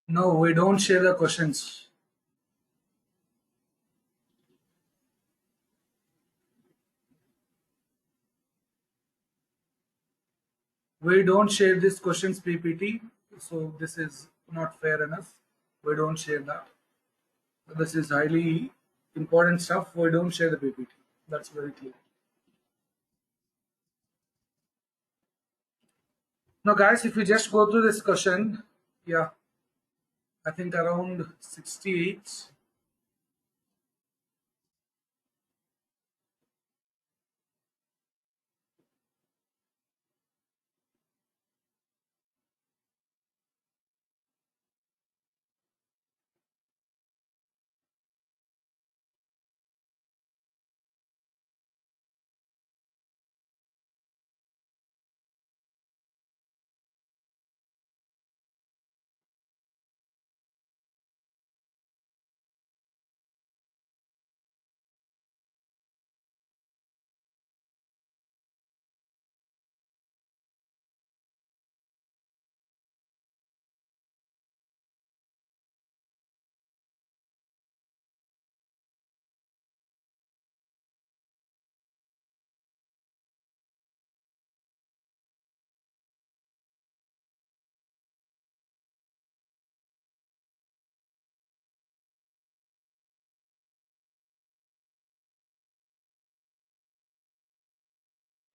No, we don't share the questions. We don't share these questions PPT, so this is not fair enough. We don't share that. This is highly important stuff. We don't share the PPT. That's very clear. Now, guys, if we just go through this question, yeah, I think around 68.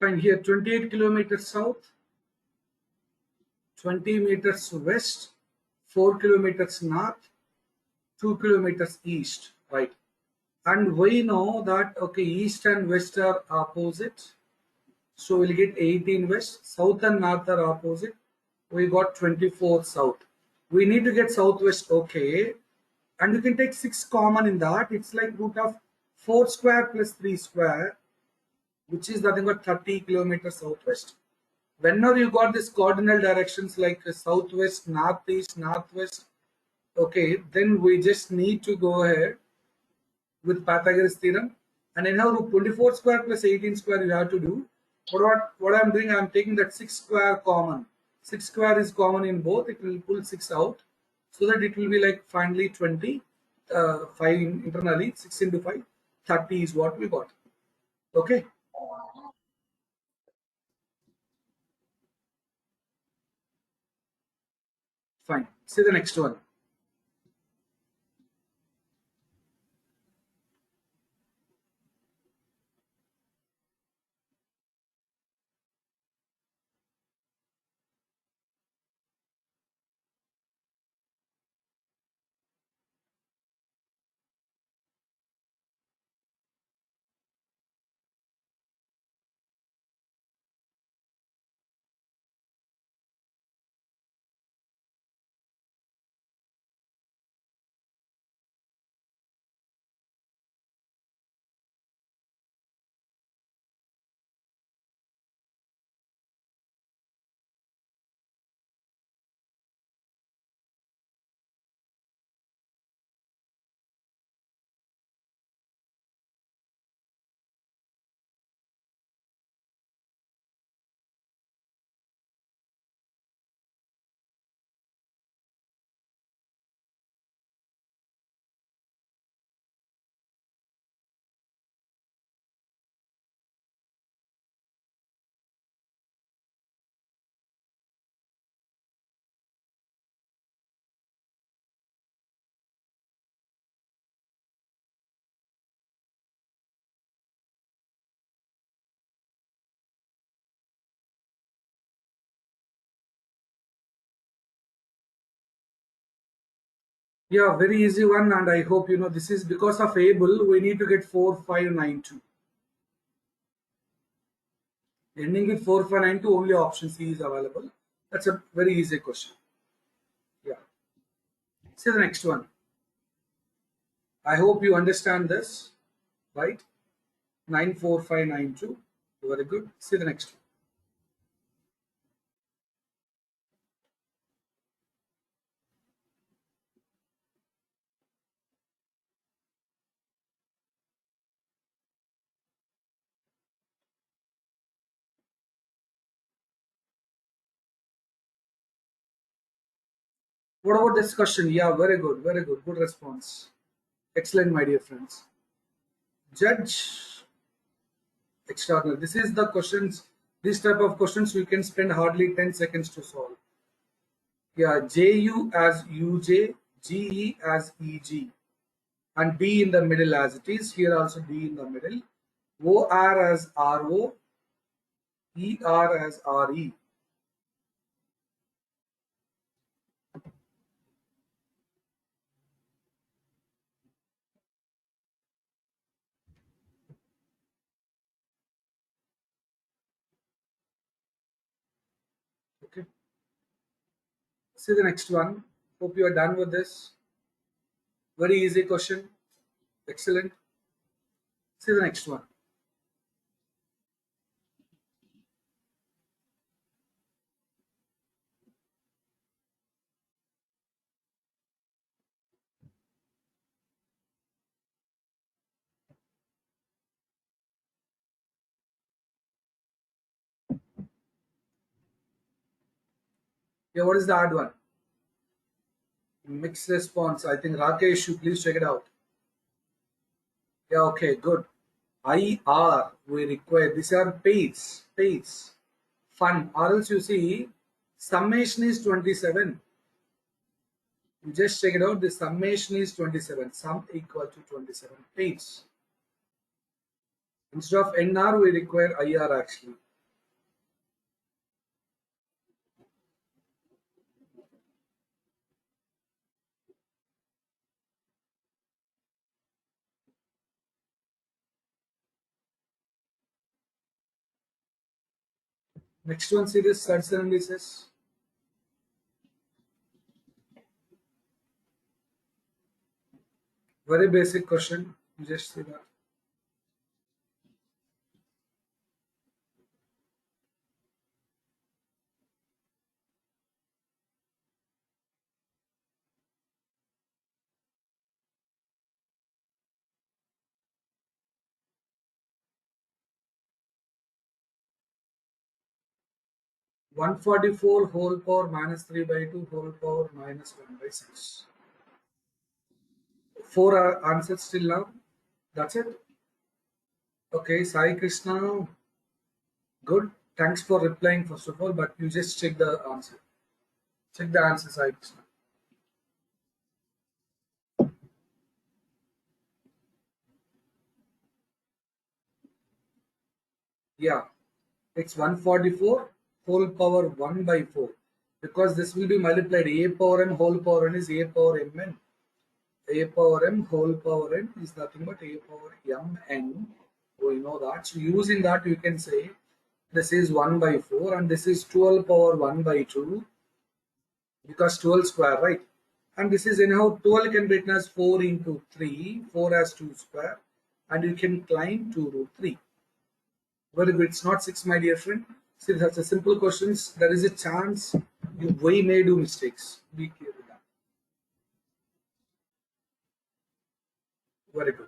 Fine, here 28 kilometers south, 20 meters west, 4 kilometers north, 2 kilometers east, right? And we know that, okay, east and west are opposite. So we'll get 18 west, south and north are opposite. We got 24 south. We need to get southwest, okay. And you can take 6 common in that. It's like root of 4 square plus 3 square, which is nothing but 30 kilometers southwest. Whenever you got this cardinal directions like southwest, northeast, northwest, okay, then we just need to go ahead with Pythagoras theorem. And anyhow, root 24 square plus 18 square you have to do. But what I'm doing, I'm taking that 6 square common. 6 square is common in both. It will pull 6 out. So that it will be like finally 20. 5 internally, 6 into 5. 30 is what we got. Okay, fine. See the next one. Yeah, very easy one, and I hope you know this is because of able. We need to get 4592. Ending with 4592, only option C is available. That's a very easy question. Yeah. See the next one. I hope you understand this, right? 94592. Very good. See the next one. What about this question? Yeah, very good, very good. Good response. Excellent, my dear friends. Judge extraordinary. This is the questions, this type of questions we can spend hardly 10 seconds to solve. Yeah, JU as UJ, GE as EG, and D in the middle as it is. Here also D in the middle. OR as RO, ER as RE. Okay. See the next one. Hope you are done with this. Very easy question. Excellent. See the next one. Yeah, what is the hard one? Mixed response. I think Rakesh, you please check it out. Yeah, okay, good. IR we require. These are pays. Fun. Or else you see, summation is 27. You just check it out. The summation is 27. Sum equal to 27. Pays. Instead of NR, we require IR actually. Next one, series sudden analysis. Very basic question. You just see that. One 144 whole power minus 3 by 2 whole power minus 1 by 6. Four are answers still now. That's it. Okay, Sai Krishna. Good. Thanks for replying first of all, but you just check the answer. Check the answer, Sai Krishna. Yeah, it's 144 whole power 1 by 4 because this will be multiplied. A power m whole power n is a power mn. A power m whole power n is nothing but a power mn. We know that. So using that, you can say this is 1 by 4 and this is 12 power 1 by 2 because 12 square, right? And this is anyhow 12 can be written as 4 into 3, 4 as 2 square, and you can climb 2 root 3. Very good. It's not 6, my dear friend. See, that's a simple questions. There is a chance we may do mistakes. Be clear with that. Very good.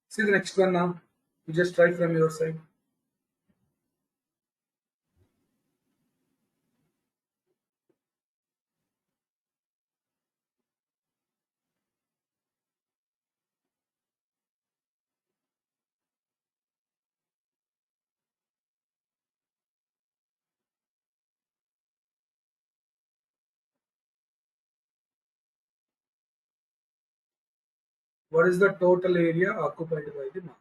See the next one now. You just try from your side. What is the total area occupied by the mark?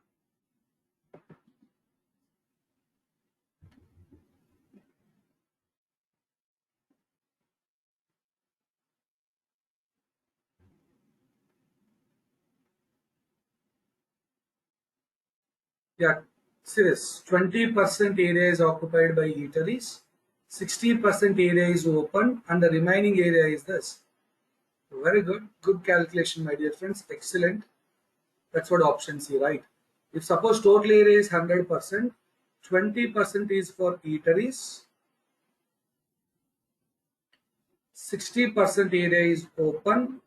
Yeah, serious. 20% area is occupied by eateries, 60% area is open, and the remaining area is this. Very good. Good calculation, my dear friends. Excellent. That's what option C, right? If suppose total area is 100%, 20% is for eateries, 60% area is open,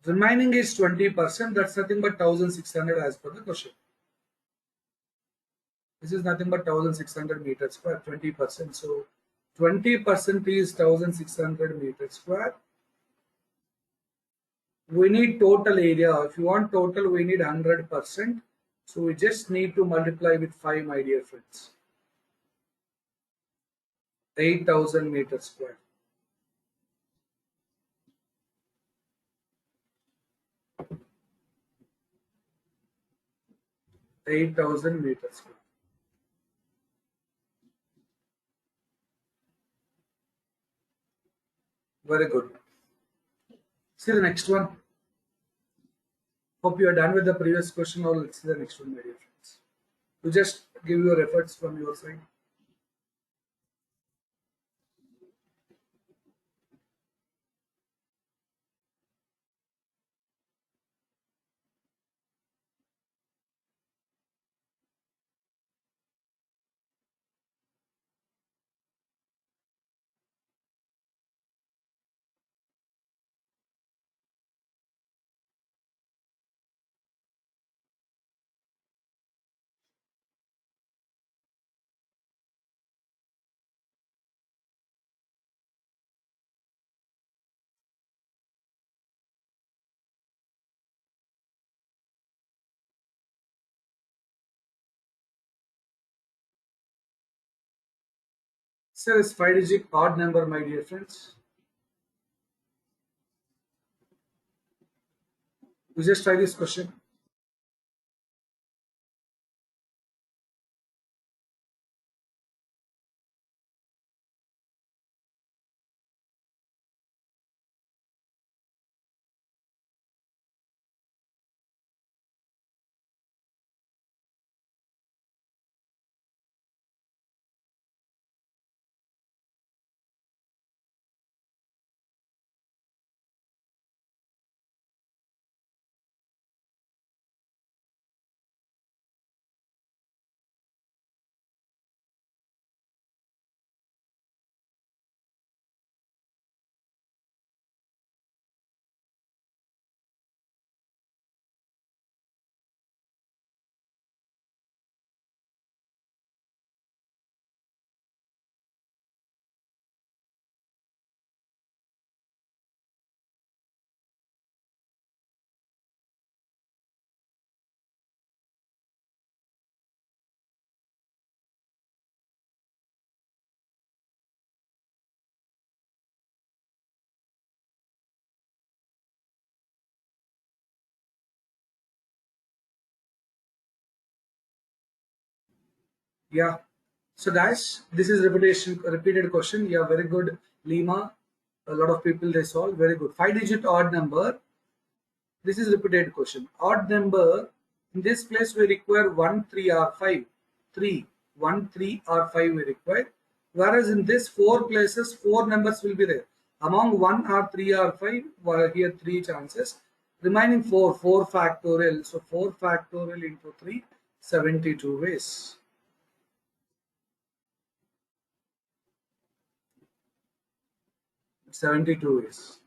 remaining is 20%. That's nothing but 1600 as per the question. This is nothing but 1600 meters square, 20%. So 20% is 1600 meters square. We need total area. If you want total, we need 100%. So we just need to multiply with 5, my dear friends. 8000 meters square. 8000 meters square. Very good. See the next one. Hope you are done with the previous question, or let's see the next one, my dear friends. You just give your efforts from your side. Sir, is 5-digit odd number, my dear friends. You just try this question. Yeah. So guys, this is repeated question. Yeah, very good, Lima. A lot of people they solve. Very good. 5-digit odd number. This is repeated question. Odd number. In this place we require 1, 3 or 5. 3. 1, 3 or 5 we require. Whereas in this 4 places, 4 numbers will be there. Among 1 or 3 or 5, well, here 3 chances. Remaining 4, 4 factorial. So 4 factorial into 3, 72 ways. 72 ways.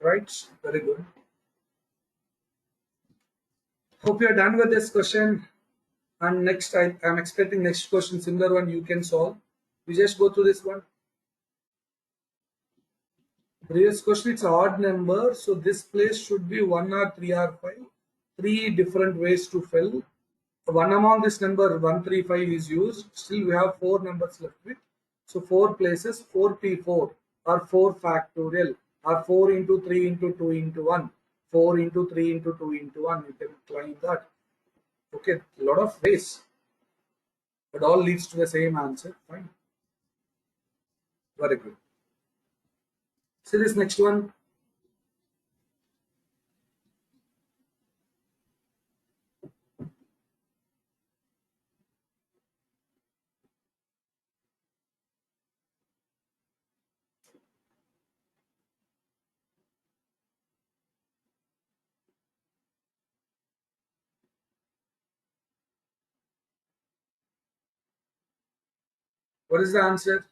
Right? Very good. Hope you are done with this question. And next, I'm expecting next question, similar one you can solve. We just go through this one. Previous question, it's odd number. So this place should be 1 or 3 or 5. 3 different ways to fill. One among this number 135 is used. Still we have 4 numbers left with. So 4 places 4p4 or 4 factorial or 4 into 3 into 2 into 1. 4 into 3 into 2 into 1. You can try that. Okay, a lot of ways. But all leads to the same answer. Fine. Very good. See this next one. What is the answer?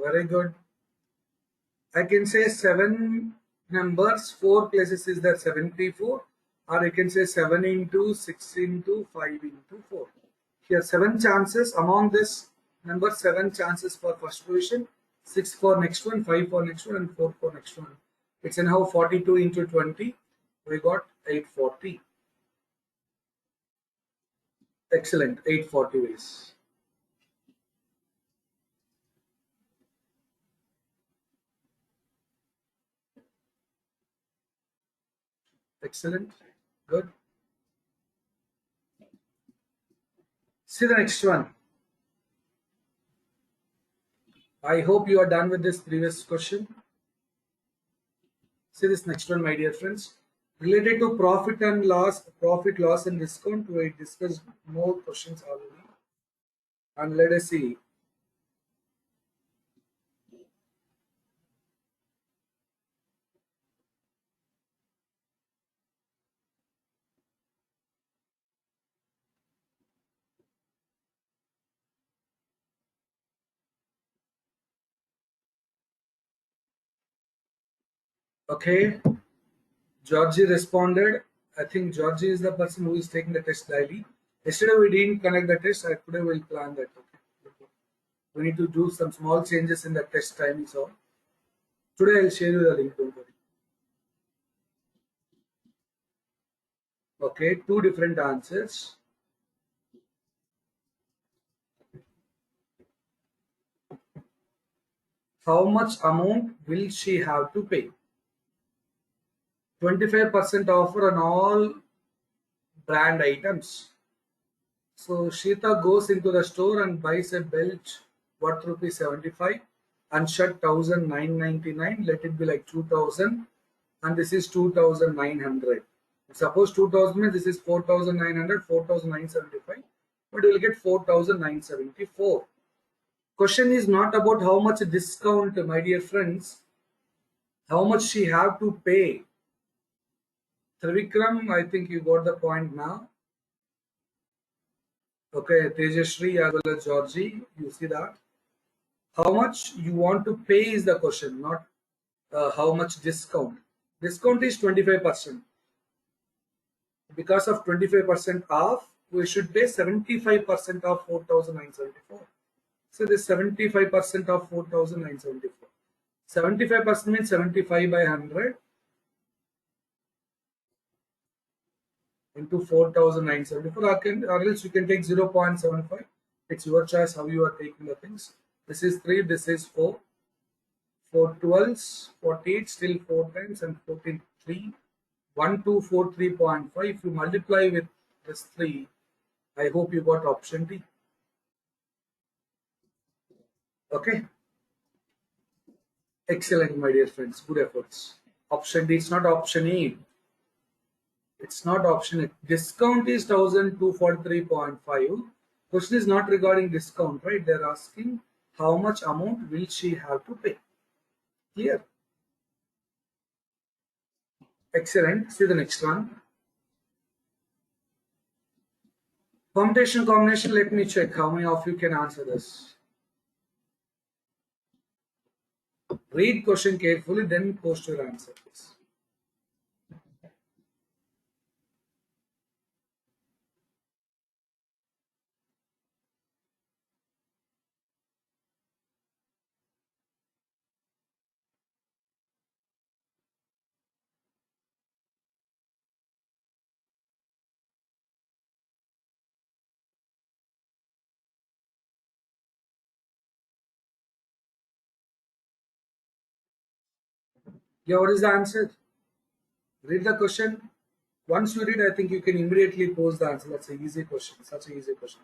Very good. I can say 7 numbers, 4 places is there 74, or I can say 7 into 6 into 5 into 4. Here 7 chances, among this number 7 chances for first position, 6 for next one, 5 for next one, and 4 for next one. It's anyhow 42 into 20. We got 840. Excellent, 840 ways. Excellent, good. See the next one. I hope you are done with this previous question. See this next one, my dear friends. Related to profit and loss, and discount, we discussed more questions already. And let us see. Okay, Georgie responded. I think Georgie is the person who is taking the test daily. Yesterday we didn't connect the test. Today we'll plan that. Okay. We need to do some small changes in the test timing. So today I'll share you the link. Don't worry. Okay, 2 different answers. How much amount will she have to pay? 25% offer on all brand items. So Shita goes into the store and buys a belt worth rupees 75 and shirt 1999. Let it be like 2000, and this is 2900. Suppose 2000 means this is 4900, 4975, but you will get 4974. Question is not about how much discount, my dear friends. How much she have to pay. Trivikram, I think you got the point now. Okay, Tejashri as well as Georgie, you see that. How much you want to pay is the question, not how much discount. Discount is 25%. Because of 25% off, we should pay 75% of 4,974. So this 75% of 4,974. 75% means 75 by 100 into 4,974, or else you can take 0.75. It's your choice how you are taking the things. This is 3, this is 4. 4 12s, 48, still 4 times, and 14, 3. 1243.5. If you multiply with this 3, I hope you got option D. Okay. Excellent, my dear friends. Good efforts. Option D, it's not option E. It's not option A. Discount is 1243.5. Question is not regarding discount, right? They're asking how much amount will she have to pay. Clear? Excellent. See the next one. Permutation combination. Let me check how many of you can answer this. Read question carefully, then post your answer, please. Yeah, what is the answer? Read the question. Once you read, I think you can immediately post the answer. That's an easy question. Such an easy question.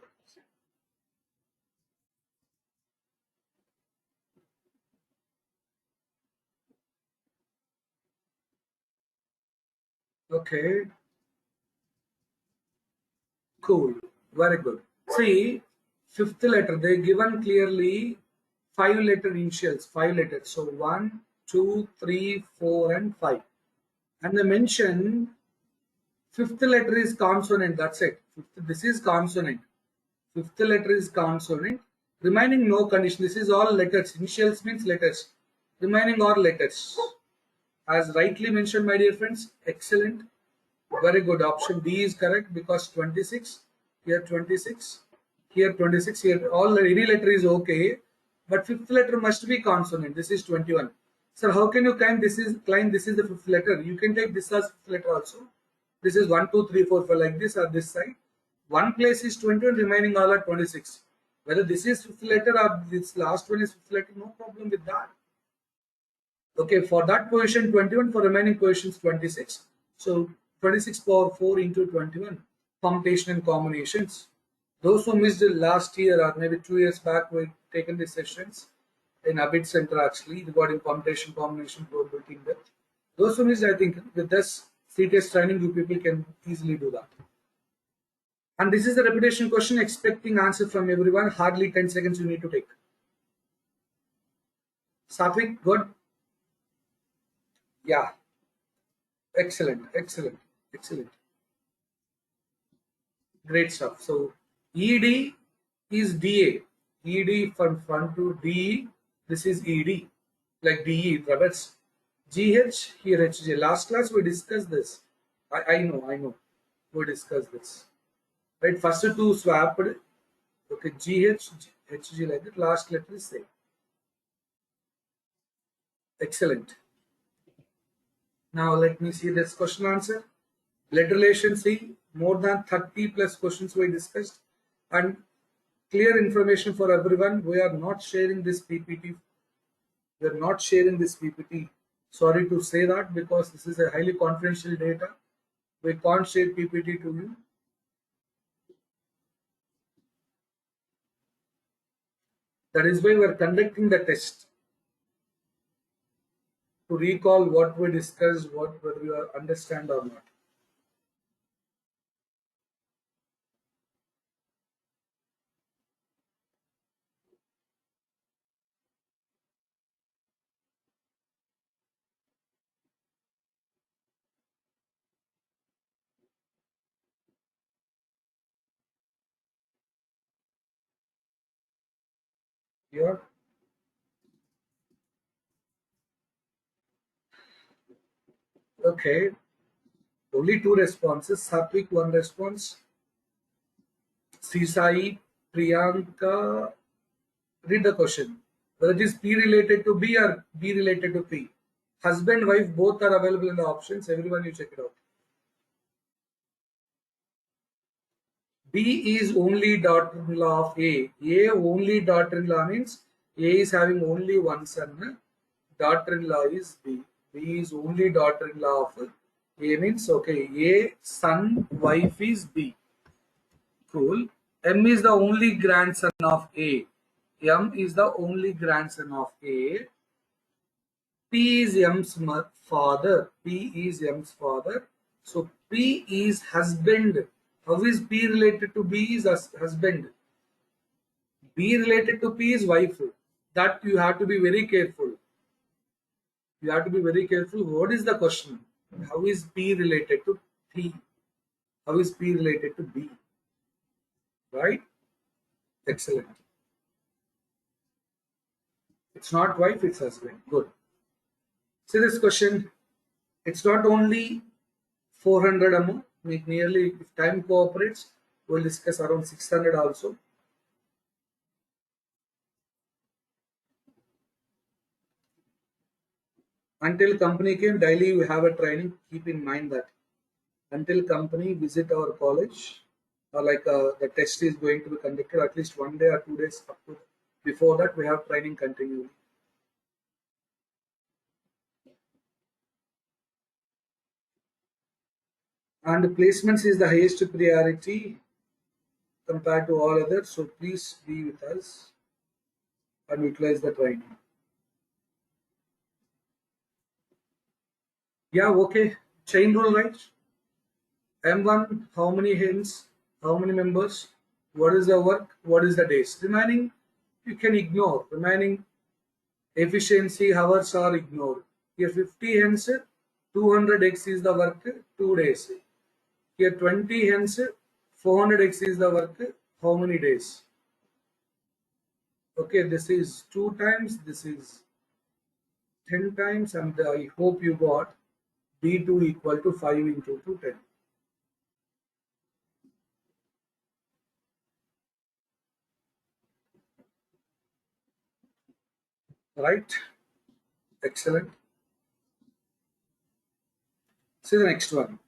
Okay. Cool. Very good. See, fifth letter, they given clearly 5-letter initials, 5 letters. So 1, 2, 3, 4, and 5. And they mention fifth letter is consonant. That's it. This is consonant. Fifth letter is consonant. Remaining no condition. This is all letters. Initials means letters. Remaining are letters. As rightly mentioned, my dear friends, excellent. Very good. Option D is correct because 26. Here 26. Here 26. Here all any letter is okay. But fifth letter must be consonant. This is 21. Sir, how can you claim this is the fifth letter? You can take this as fifth letter also. This is 1, 2, 3, 4, 5 like this or this side. One place is 21, remaining all are 26. Whether this is fifth letter or this last one is fifth letter, no problem with that. Okay, for that position 21, for remaining positions 26. So 26 power 4 into 21. Permutation and combinations. Those who missed it last year or maybe 2 years back, we've taken these sessions in Abid Center actually regarding permutation, combination, probability in depth. Those who missed, I think with this CTS training, you people can easily do that. And this is the repetition question, expecting answer from everyone. Hardly 10 seconds you need to take. Safik, good? Yeah. Excellent, excellent, excellent. Great stuff. So ED is DA. ED from front to DE. This is ED, like DE, Roberts. GH, here HG. Last class we discussed this. I know. We discussed this. Right, first two swapped. Okay, GH, HG like that. Last letter is same. Excellent. Now let me see this question answer. Blood relation, see, more than 30 plus questions we discussed, and clear information for everyone. We are not sharing this PPT. We are not sharing this PPT. Sorry to say that because this is a highly confidential data. We can't share PPT to you. That is why we are conducting the test to recall what we discussed, whether we understand or not. Here, okay, only two responses. Satvik, one response. Sisai, Priyanka, read the question. Whether it is P related to B or B related to P. Husband, wife, both are available in the options. Everyone, you check it out. B is only daughter-in-law of A. A only daughter-in-law means A is having only one son. Daughter-in-law is B. B is only daughter-in-law of A means okay. A son, wife is B. Cool. M is the only grandson of A. M is the only grandson of A. P is M's father. P is M's father. So P is husband. How is P related to B is husband? B related to P is wife. That you have to be very careful. You have to be very careful. What is the question? How is P related to P? How is P related to B? Right? Excellent. It's not wife, it's husband. Good. See this question. It's not only 400 amount. Nearly, if time cooperates, we'll discuss around 600 also. Until company came, daily we have a training. Keep in mind that until company visit our college, or like the test is going to be conducted at least 1 day or 2 days up to, before that we have training continually. And placements is the highest priority compared to all others. So please be with us and utilize the training. Yeah, okay. Chain rule, right? M1, how many hens, how many members, what is the work, what is the days. Remaining, you can ignore. Remaining efficiency hours are ignored. Here 50 hens, 200x is the work, 2 days. Here 20 hens, 400x is the work, how many days? Okay, this is 2 times, this is 10 times, and I hope you got B2 equal to 5 into 2, 10. Right? Excellent. See the next one.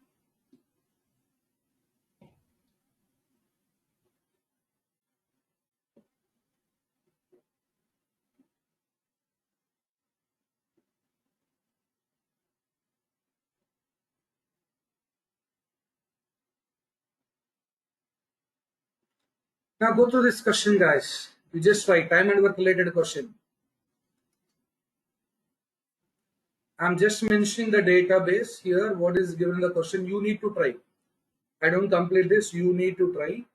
Now go to this question, guys. You just write time and work related question. I'm just mentioning the database here. What is given in the question? You need to try. I don't complete this. You need to try.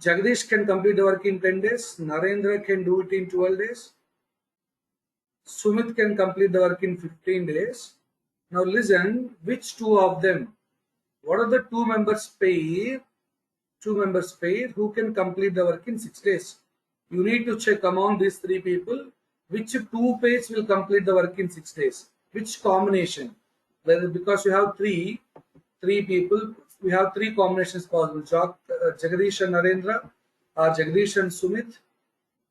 Jagdish can complete the work in 10 days. Narendra can do it in 12 days. Sumit can complete the work in 15 days. Now listen, which two of them? What are the two members pair? Two members pair who can complete the work in 6 days. You need to check among these three people which two pairs will complete the work in 6 days. Which combination? Whether because you have three people, we have three combinations possible. Jagadish and Narendra, or Jagadish and Sumit,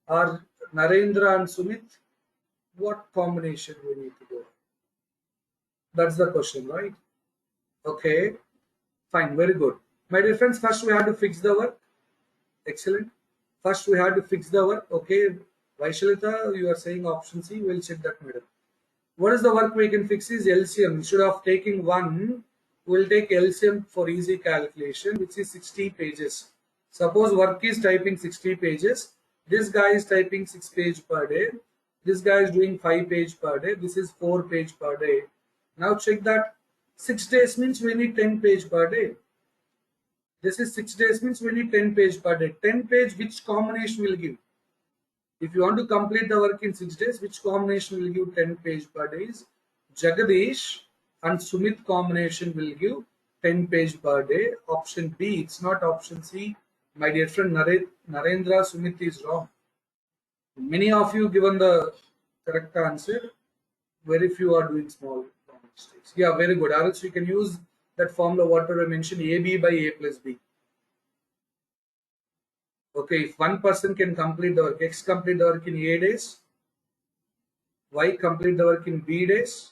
or Narendra and Sumit. What combination we need to do? That's the question, right? Okay, fine, very good. My dear friends, first we have to fix the work. Excellent. First we have to fix the work. Okay, Vaishalita, you are saying option C. We'll check that, madam. What is the work we can fix is LCM. Instead of taking one, we'll take LCM for easy calculation, which is 60 pages. Suppose work is typing 60 pages. This guy is typing 6 pages per day. This guy is doing 5 pages per day. This is 4 pages per day. Now check that 6 days means we need 10 pages per day. This is 6 days means we need 10 pages per day. 10 page, which combination will give? If you want to complete the work in 6 days, which combination will give 10 page per day? Jagadish and Sumit combination will give 10 page per day. Option B, it's not option C. My dear friend Narendra, Sumit is wrong. Many of you given the correct answer. Very few are doing small mistakes. Yeah, very good. Or else you can use that formula whatever I mentioned, AB by A plus B. Okay, if one person can complete the work, X complete the work in A days, Y complete the work in B days,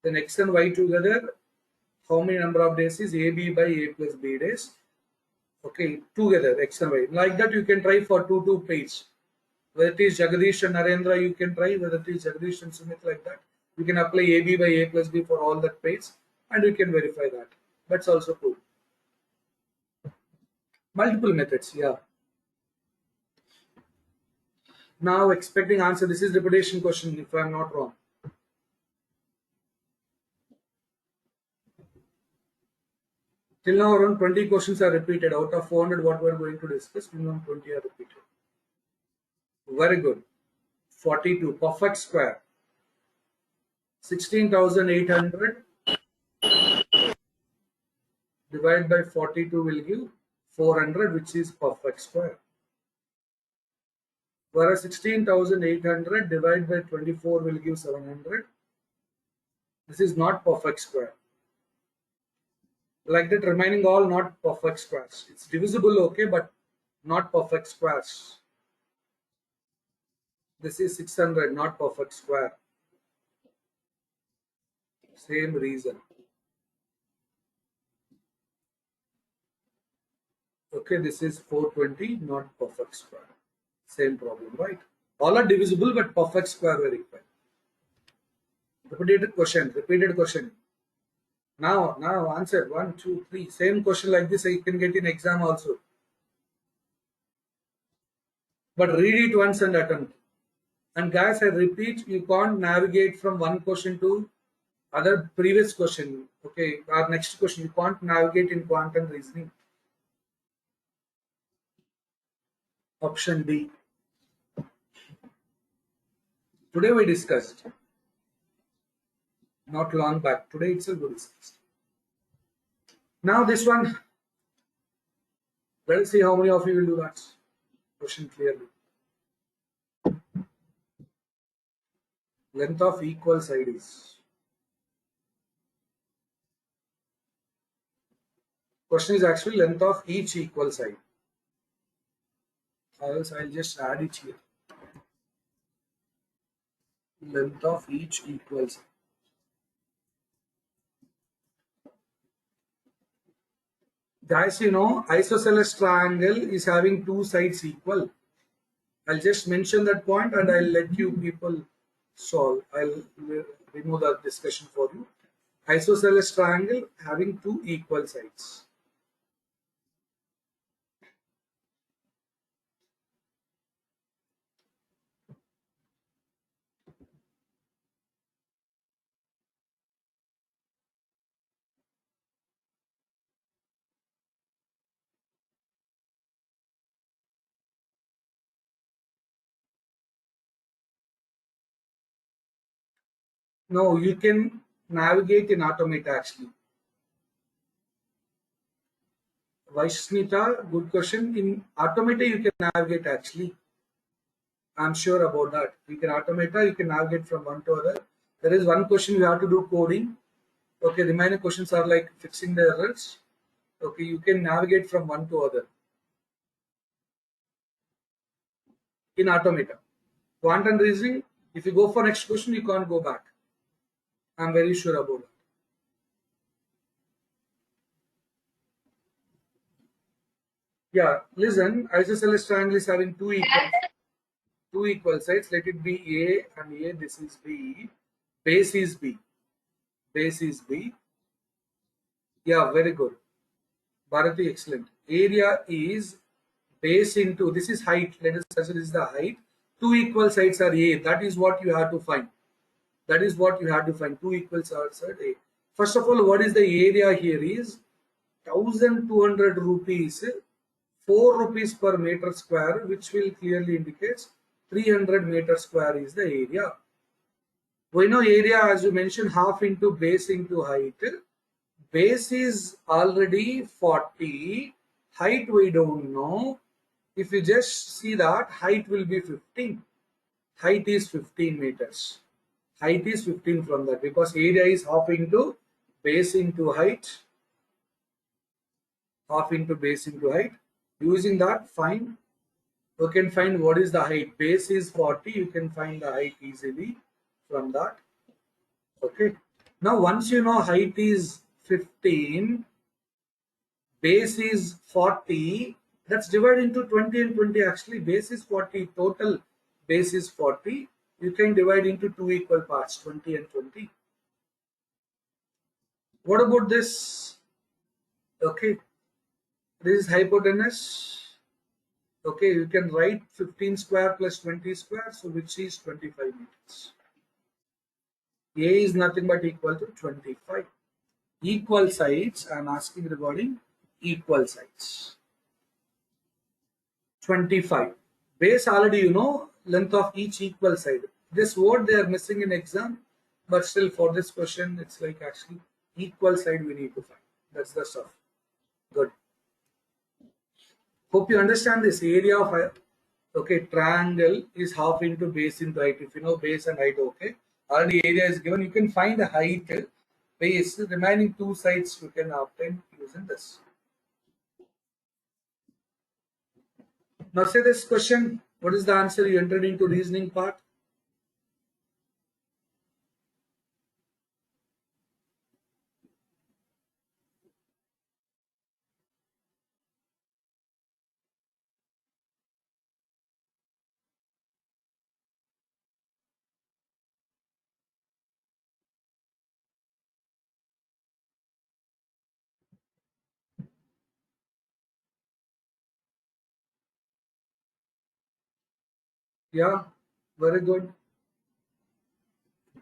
then X and Y together, how many number of days is AB by A plus B days? Okay, together X and Y. Like that you can try for two page. Whether it is Jagadish and Narendra, you can try. Whether it is Jagadish and Sumit, like that. You can apply AB by A plus B for all that page and you can verify that. That's also cool. Multiple methods, yeah. Now expecting answer. This is repetition question if I am not wrong. Till now around 20 questions are repeated. Out of 400 what we are going to discuss, minimum 20 are repeated. Very good. 42. Perfect square. 16,800 divided by 42 will give 400, which is perfect square. Whereas 16,800 divided by 24 will give 700. This is not perfect square. Like that, remaining all not perfect squares. It's divisible, okay, but not perfect squares. This is 600, not perfect square. Same reason. Okay, this is 420, not perfect square. Same problem, right? All are divisible, but perfect square very required. Repeated question. Now answer 1, 2, 3. Same question like this you can get in exam also. But read it once and attempt. And guys, I repeat, you can't navigate from one question to other previous question. Okay, our next question, you can't navigate in quantum reasoning. Option D. Today we discussed. Not long back. Today itself we discussed. Now this one. Let's see how many of you will do that. question clearly. Length of equal side is. Question is actually length of each equal side. Or else I'll just add it here. Length of each equal side. Guys, you know, isosceles triangle is having two sides equal. I'll just mention that point and I'll let you people solve. I'll remove that discussion for you. Isosceles triangle having two equal sides. No, you can navigate in Automata actually. Vaishmita, good question. In Automata, you can navigate actually. I'm sure about that. You can Automata, you can navigate from one to other. There is one question you have to do coding. Okay, remaining questions are like fixing the errors. Okay, you can navigate from one to other in Automata. Quantum reasoning, if you go for next question, you can't go back. I'm very sure about that. Yeah, listen, isosceles triangle is having two equal sides. Let it be A and A. This is B. Base is B. Base is B. Yeah, very good. Bharati, excellent. Area is base into, this is height. Let us consider this is the height. Two equal sides are A. That is what you have to find. That is what you have to find. Two equal sides are A. First of all, what is the area here is 1200 rupees, 4 rupees per meter square, which will clearly indicate 300 meter square is the area. We know area, as you mentioned, half into base into height. Base is already 40, height we don't know. If you just see that, height will be 15. Height is 15 meters. Height is 15 from that because area is half into base into height. Half into base into height. Using that, fine. You can find what is the height. Base is 40. You can find the height easily from that. Okay. Now, once you know height is 15, base is 40. That's divided into 20 and 20. Actually, base is 40. Total base is 40. You can divide into two equal parts, 20 and 20. What about this? Okay. This is hypotenuse. Okay, you can write 15 square plus 20 square, so which is 25 meters. A is nothing but equal to 25. Equal sides, I am asking regarding equal sides. 25. Base already you know, length of each equal side. This word they are missing in exam, but still for this question, it's like actually equal side we need to find. That's the stuff. Good. Hope you understand this area of okay, triangle is half into base into height. If you know base and height, okay. Already area is given. You can find the height, base, remaining two sides you can obtain using this. Now say this question. What is the answer you entered into reasoning part? Yeah, very good.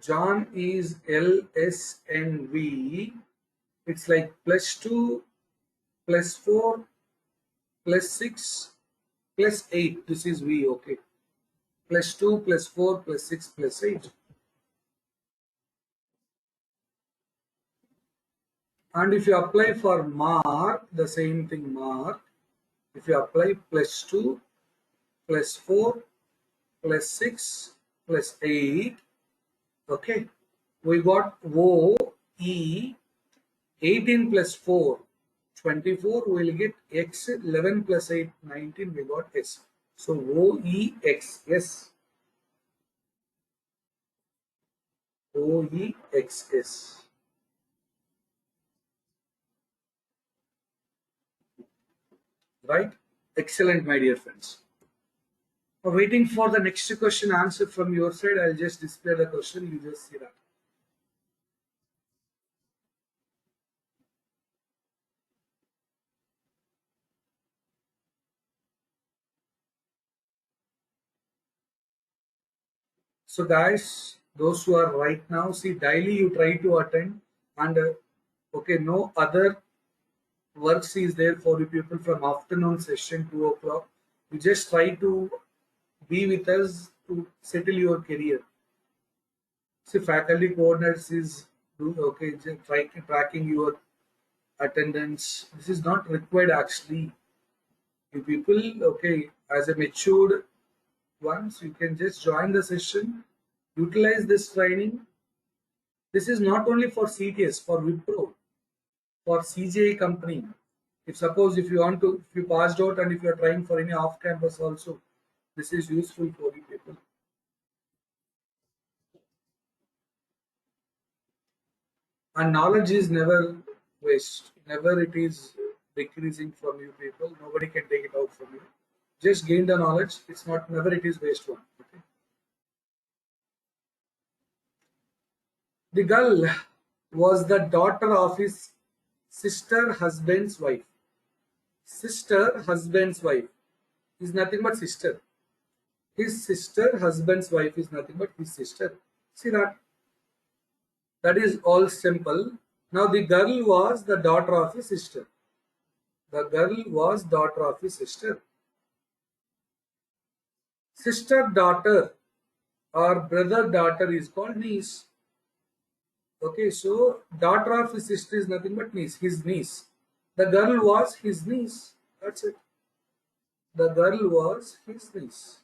John is LSNV. It's like +2, +4, +6, +8. This is V, okay. +2, +4, +6, +8. And if you apply for mark, the same thing mark. If you apply +2, plus 4 plus 6 plus 8. Okay, we got OE 18 plus 4 24. We will get X 11 plus 8 19. We got S. So OEX, yes, OEXS. Right? Excellent, my dear friends. Waiting for the next question answer from your side. I'll just display the question. You just see that. So guys, those who are right now, see, daily you try to attend, and okay, no other works is there for you people from afternoon session 2 o'clock. You just try to be with us to settle your career. See, faculty coordinates is okay, just tracking your attendance. This is not required actually. You people, okay, as a matured ones, you can just join the session, utilize this training. This is not only for CTS, for Wipro, for CGI company. If suppose if you want to, if you passed out and if you are trying for any off campus also, this is useful for you people. And knowledge is never waste, never it is decreasing from you people. Nobody can take it out from you. Just gain the knowledge. It's not never it is waste one. Okay? The girl was the daughter of his sister husband's wife. Sister husband's wife is nothing but sister. His sister husband's wife is nothing but his sister. See that? That is all simple. Now the girl was the daughter of his sister. The girl was daughter of his sister. Sister daughter or brother daughter is called niece. Okay, so daughter of his sister is nothing but niece, his niece. The girl was his niece. That's it. The girl was his niece.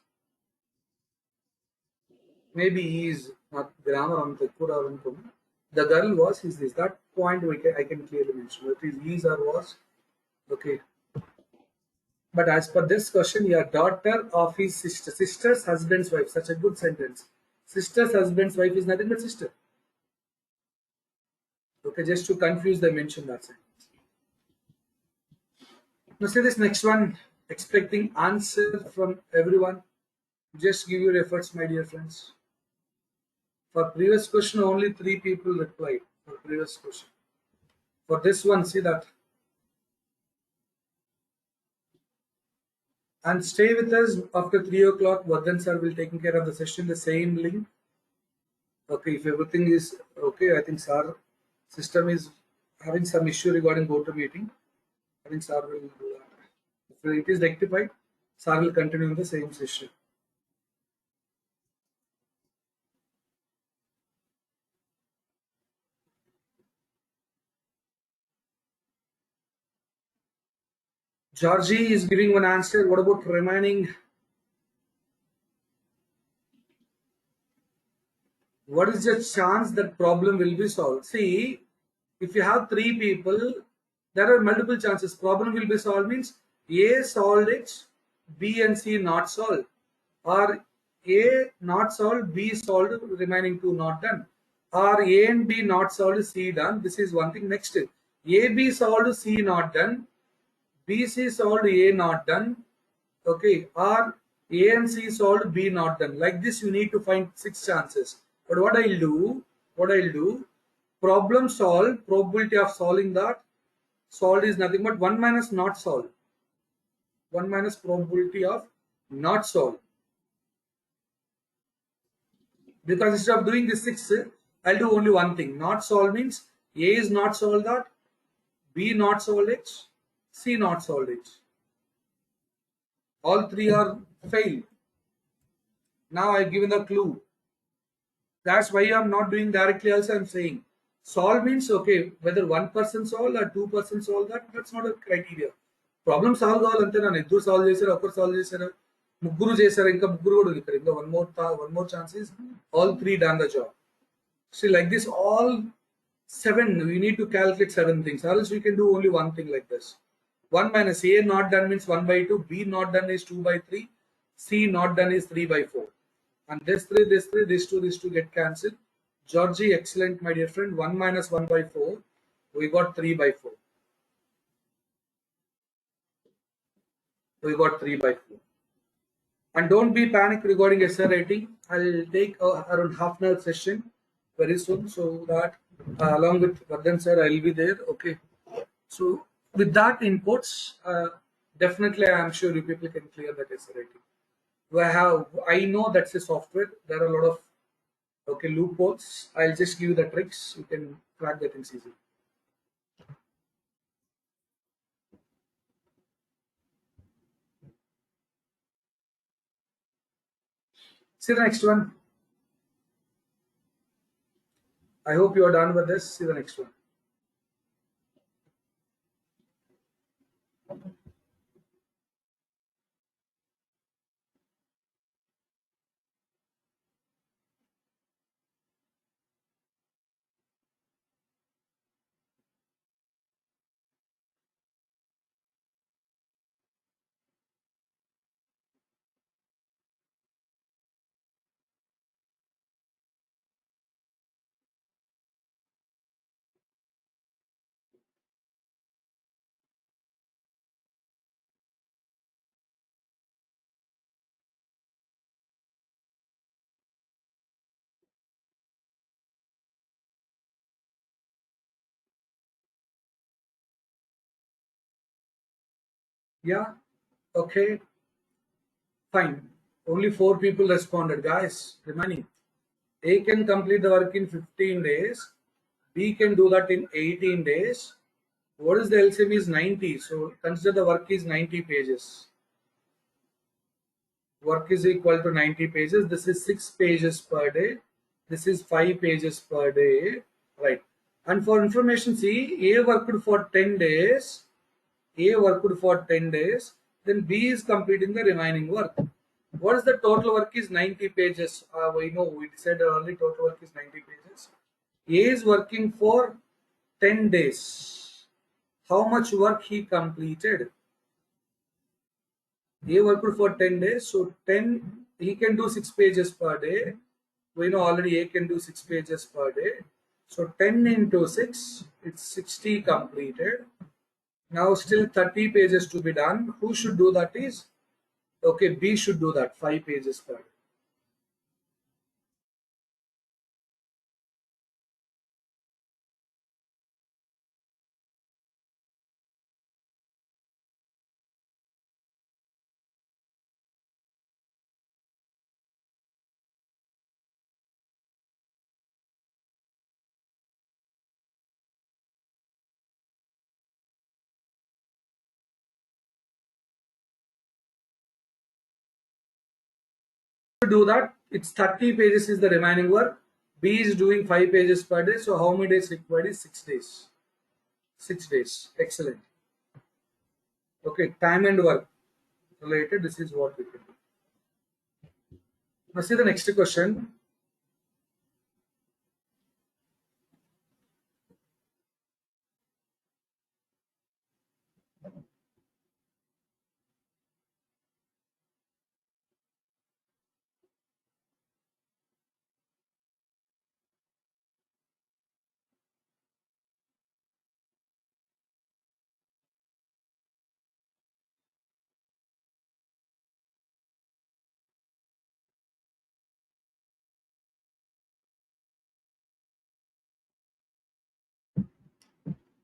Maybe he is not grammar on the Kura. The girl was his niece. That point I can clearly mention. It is his or was. Okay. But as per this question, your daughter of his sister, sister's husband's wife, such a good sentence. Sister's husband's wife is nothing but sister. Okay, just to confuse the mention that sentence. Now see this next one, expecting answer from everyone. Just give your efforts, my dear friends. For previous question, only 3 people replied for previous question. For this one, see that. And stay with us after 3 o'clock. Vardhan sir will taking care of the session, the same link. Okay, if everything is okay, I think sir system is having some issue regarding GoToMeeting. I think sir will do that. If it is rectified, sir will continue in the same session. Georgie is giving one answer. What about remaining? What is the chance that problem will be solved? See, if you have 3 people, there are multiple chances. Problem will be solved means A solved it, B and C not solved. Or A not solved, B solved, remaining 2 not done. Or A and B not solved, C done. This is one thing. Next, AB solved, C not done. BC solved, A not done. Okay, or A and C solved, B not done. Like this, you need to find 6 chances. But what I'll do, problem solved, probability of solving that, solved is nothing but 1 minus not solved. 1 minus probability of not solved. Because instead of doing this 6, I'll do only one thing. Not solved means A is not solved that, B not solved it, C not solved it. All 3 are failed. Now I've given the clue. That's why I'm not doing directly also I'm saying. Solve means okay, whether 1 person solve or 2 person solve that's not a criteria. Problem solve కావాలంటే నన్ను ఇద్దరు solve చేశారు ఒకరు solve చేశారు ముగ్గురు చేశారు, ఇంకా ముగ్గురు కూడా ఉన్నారు. ఇంకా one more chance is all three done the job. See, like this, all seven, we need to calculate seven things, or else we can do only one thing like this. 1 minus A not done means 1 by 2, B not done is 2 by 3, C not done is 3 by 4. And this 3, this 2 get cancelled. Georgie, excellent, my dear friend. 1 minus 1 by 4, we got 3 by 4. We got 3 by 4. And don't be panic regarding essay writing. I'll take around half an hour session very soon, so that along with Vardhan sir, I'll be there. Okay. So with that inputs, definitely I'm sure you people can clear that essay writing. I know that's a software. There are a lot of loopholes. I'll just give you the tricks. You can crack the things easily. See the next one. I hope you are done with this. See the next one. Yeah. Okay. Fine. Only 4 people responded, guys. Remaining. A can complete the work in 15 days. B can do that in 18 days. What is the LCM is 90. So consider the work is 90 pages. Work is equal to 90 pages. This is 6 pages per day. This is 5 pages per day. Right. And for information, see, A worked for 10 days. A worked for 10 days. Then B is completing the remaining work. What is the total work is 90 pages. We know we said earlier total work is 90 pages. A is working for 10 days. How much work he completed? A worked for 10 days. So 10, he can do 6 pages per day. We know already A can do 6 pages per day. So 10 into 6, it's 60 completed. Now still 30 pages to be done. Who should do that is? Okay, B should do that, 5 pages per day. To do that, it's 30 pages is the remaining work. B is doing 5 pages per day. So how many days required is 6 days. 6 days. Excellent. Okay, time and work related. This is what we can do. Now see the next question.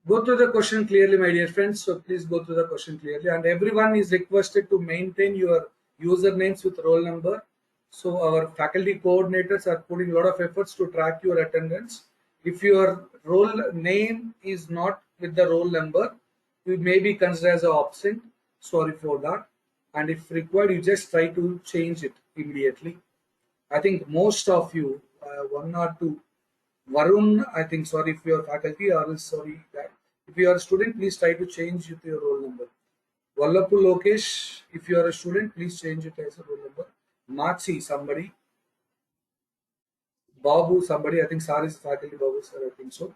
Go through the question clearly, my dear friends. So please go through the question clearly. And everyone is requested to maintain your usernames with roll number. So our faculty coordinators are putting a lot of efforts to track your attendance. If your roll name is not with the roll number, you may be considered as an absent. Sorry for that. And if required, you just try to change it immediately. I think most of you, one or two, Varun, I think, sorry if you are faculty or else sorry that if you are a student, please try to change with your roll number. Vallapur Lokesh, if you are a student, please change it as a roll number. Machi, somebody. Babu, somebody. I think Sar is faculty. Babu, sir, I think so.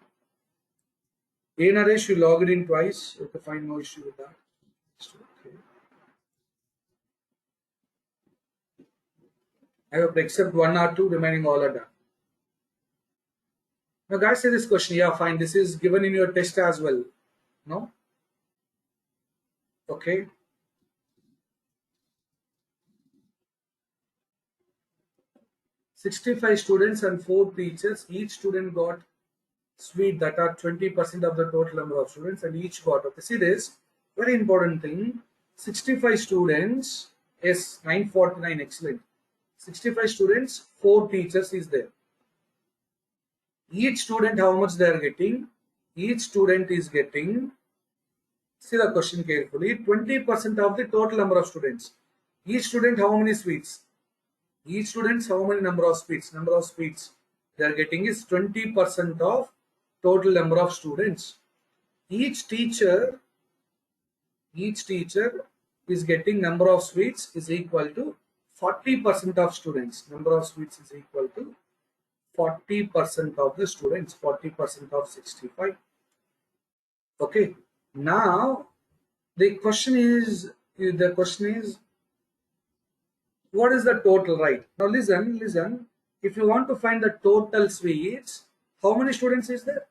A Naresh, you logged in twice. Okay, fine, no issue with that. Okay. I hope except one or two, remaining all are done. Now, guys, say this question. Yeah, fine. This is given in your test as well. No? Okay. 65 students and 4 teachers. Each student got sweet that are 20% of the total number of students and each got. Okay, see this very important thing. 65 students is 949. Excellent. 65 students, 4 teachers is there. Each student, how much they are getting? Each student is getting, see the question carefully, 20% of the total number of students. Each student, how many sweets? Each student, how many number of sweets? Number of sweets they are getting is 20% of total number of students. Each teacher is getting number of sweets is equal to 40% of students. Number of sweets is equal to 40% of the students, 40% of 65. Okay. Now the question is what is the total, right? Now listen. If you want to find the total sweets, how many students is there?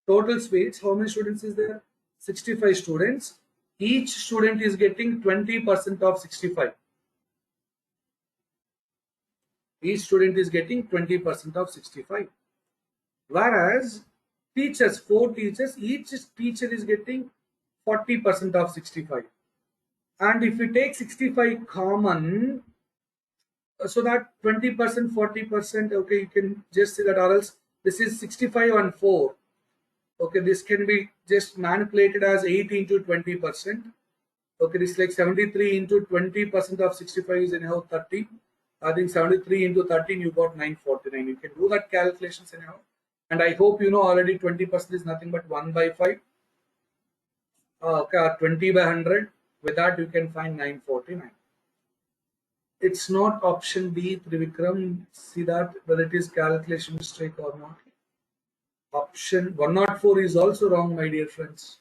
Total sweets, how many students is there? 65 students. Each student is getting 20% of 65. Each student is getting 20% of 65. Whereas teachers, 4 teachers, each teacher is getting 40% of 65. And if we take 65 common, so that 20%, 40%, okay, you can just say that, or else this is 65 and 4. Okay, this can be just manipulated as 8 into 20%. Okay, this is like 73 into 20% of 65 is anyhow 30. I think 73 into 13 you got 949. You can do that calculations anyhow. And I hope you know already 20% is nothing but 1 by 5. Okay, 20 by 100. With that you can find 949. It's not option B, Trivikram. See that whether it is calculation mistake or not. Option 104 is also wrong, my dear friends.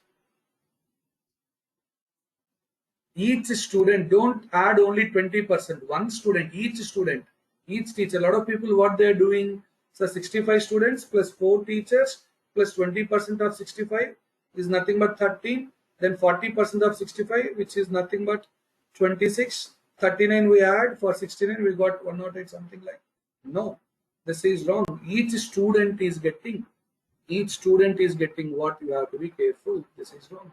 Each student, don't add only 20%. One student, each teacher. A lot of people, what they are doing, so 65 students plus 4 teachers plus 20% of 65 is nothing but 13. Then 40% of 65, which is nothing but 26. 39 we add, for 69 we got 108, something like. No, this is wrong. Each student is getting what. You have to be careful. This is wrong.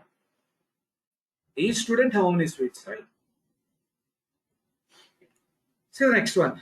Each student how many sweets, right? See the next one.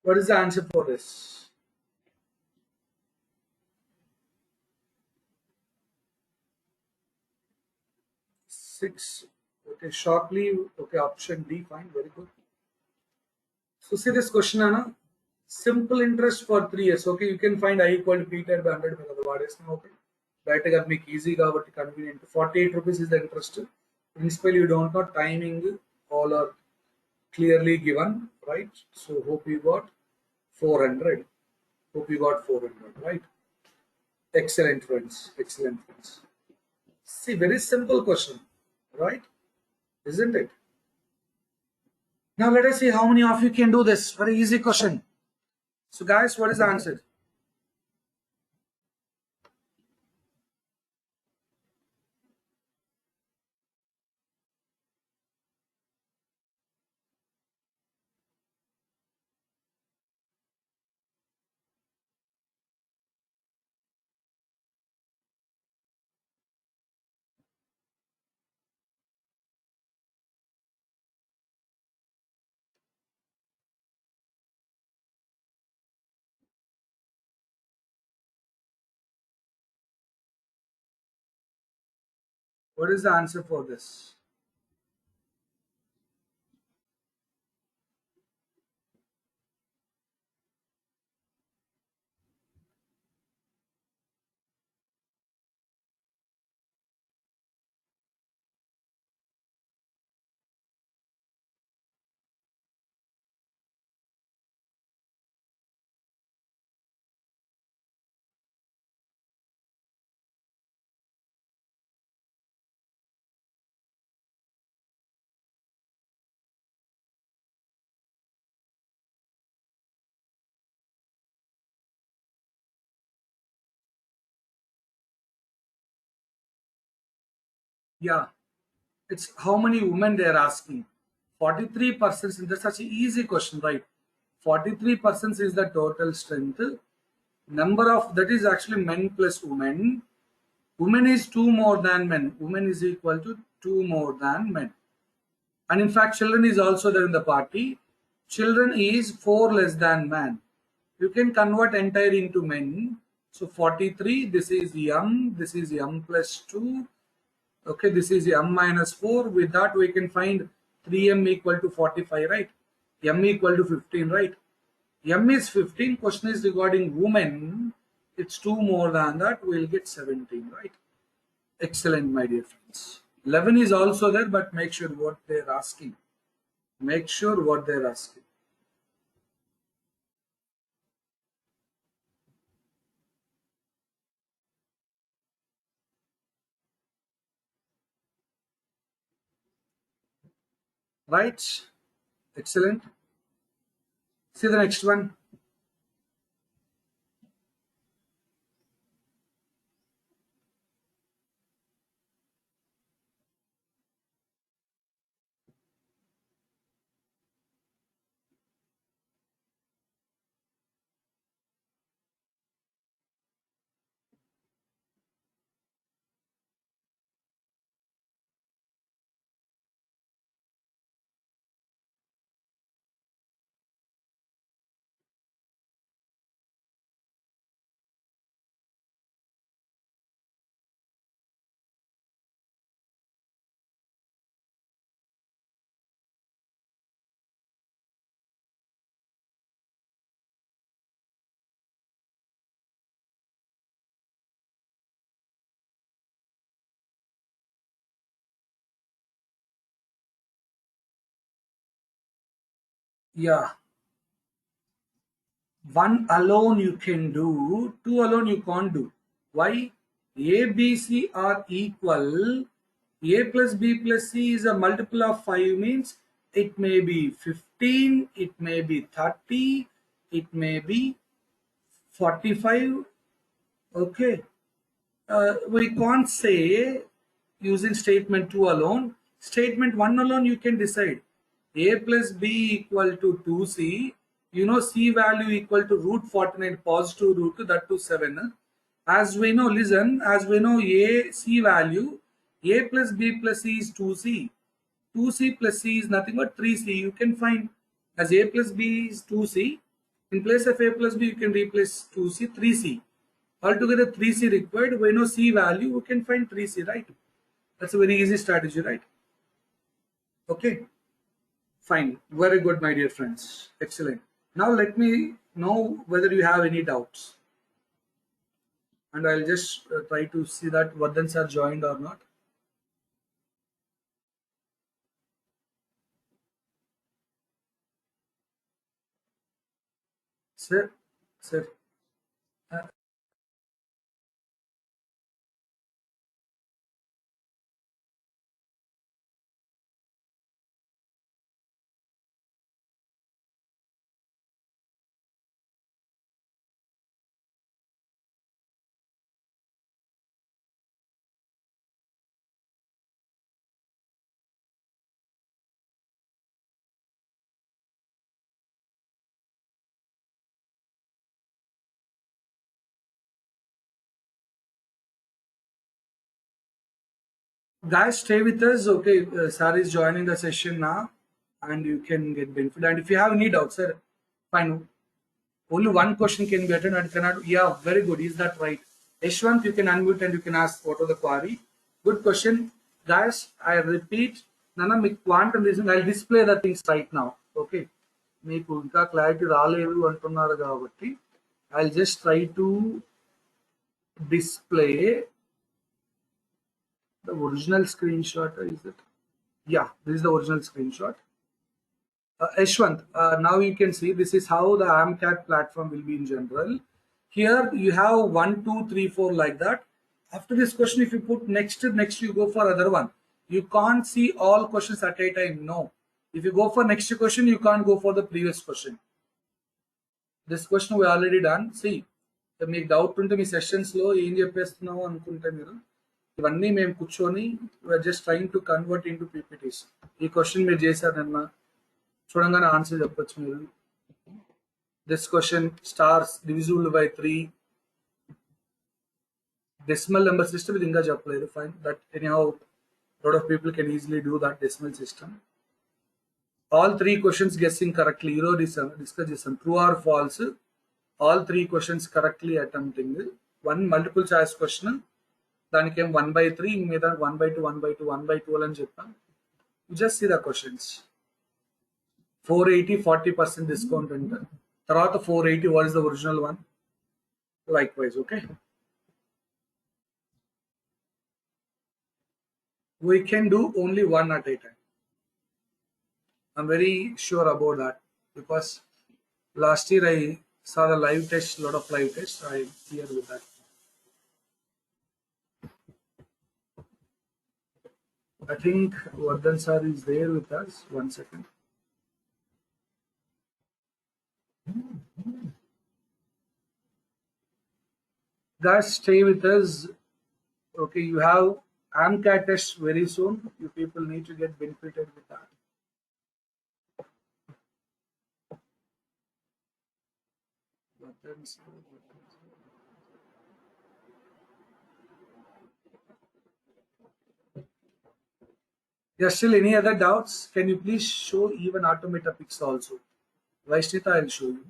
What is the answer for this? Six. Okay, sharply. Okay, option D. Fine, very good. So see this question, Anna. Simple interest for 3 years. Okay, you can find I equal to P times 100 by the వాడేసిన okay. బయటగా మీకు easy కాబట్టి convenient 48 rupees is the interest. Principal you don't know, timing all are clearly given, right? So hope you got 400. Hope you got 400, right? Excellent, friends. Excellent, friends. See, very simple question, right? Isn't it? Now let us see how many of you can do this. Very easy question. So guys, what is the answer? What is the answer for this? Yeah, it's how many women they are asking. 43%. That's such an easy question, right? 43% is the total strength. Number of that is actually men plus women. Women is two more than men. Women is equal to two more than men. And in fact, children is also there in the party. Children is four less than man. You can convert entire into men. So 43, this is m, this is m plus 2. Okay, this is m minus 4. With that, we can find 3m equal to 45, right? M equal to 15, right? M is 15. Question is regarding women. It's 2 more than that. We'll get 17, right? Excellent, my dear friends. 11 is also there, but make sure what they're asking. Make sure what they're asking. Right? Excellent. See the next one. Yeah. One alone you can do, two alone you can't do. Why? A, B, C are equal. A plus B plus C is a multiple of 5 means it may be 15, it may be 30, it may be 45. Okay. We can't say using statement 2 alone. Statement 1 alone you can decide. A plus B equal to 2C. You know C value equal to root 49 positive root to that to 7. As we know, listen, as we know A C value, A plus B plus C is 2C. 2C plus C is nothing but 3C. You can find as A plus B is 2C. In place of A plus B, you can replace 2C, 3C. Altogether 3C required. We know C value, we can find 3C, right? That's a very easy strategy, right? Okay, fine. Very good, my dear friends. Excellent. Now let me know whether you have any doubts. And I'll just try to see that Vardhans are joined or not. Sir, sir. Uh, Guys, stay with us. Okay, Sir is joining the session now, and you can get benefit. And if you have any doubts, sir, fine. Only one question can be attended and cannot. Yeah, very good. Is that right? Yashwant, you can unmute and you can ask what are the query. Good question. Guys, I repeat, nana మీకు quantum reason I'll display the things right now. Okay, మీకు ఇంకా clarity రాలేదు అంటున్నారు కాబట్టి I'll just try to display the original screenshot. Is it? Yeah, this is the original screenshot. Ashwant, now you can see this is how the AMCAT platform will be in general. Here you have 1, 2, 3, 4 like that. After this question, if you put next, you go for other one. You can't see all questions at a time. No. If you go for next question, you can't go for the previous question. This question we already done. See, మీకు doubt ఉంటే మీ సెషన్స్లో ఏం చెప్పేస్తున్నావు అనుకుంటే మీరు ఇవన్నీ మేము కూర్చొని we are just trying to convert into PPTs. ఈ question మీరు చేశారన్నా చూడంగానే ఆన్సర్ చెప్పొచ్చు మీరు. This question starts divisible by 3 decimal number system ఇది ఇంకా చెప్పలేదు. Fine that anyhow lot of people can easily do that decimal system. All 3 questions guessing correctly. ఈరోజు డిస్కస్ చేస్తాం true or false. All 3 questions correctly attempting. 1 multiple choice question దానికి ఏం 1/3 మీద 1/2 1/2 1/12 అని చెప్పాం. just see the questions. 480 40% discount అంట. తర్వాత 480 what is the original one? Likewise, okay. We can do only one at a time. I'm very sure about that because last year I saw the live test, lot of live tests. I'm clear with that. I think Vardhan sir is there with us. 1 second. Guys, stay with us. Okay, you have AMCAT test very soon. You people need to get benefited with that. Yes, still any other doubts? Can you please show even automata pics also? Vaishnita, I'll show you.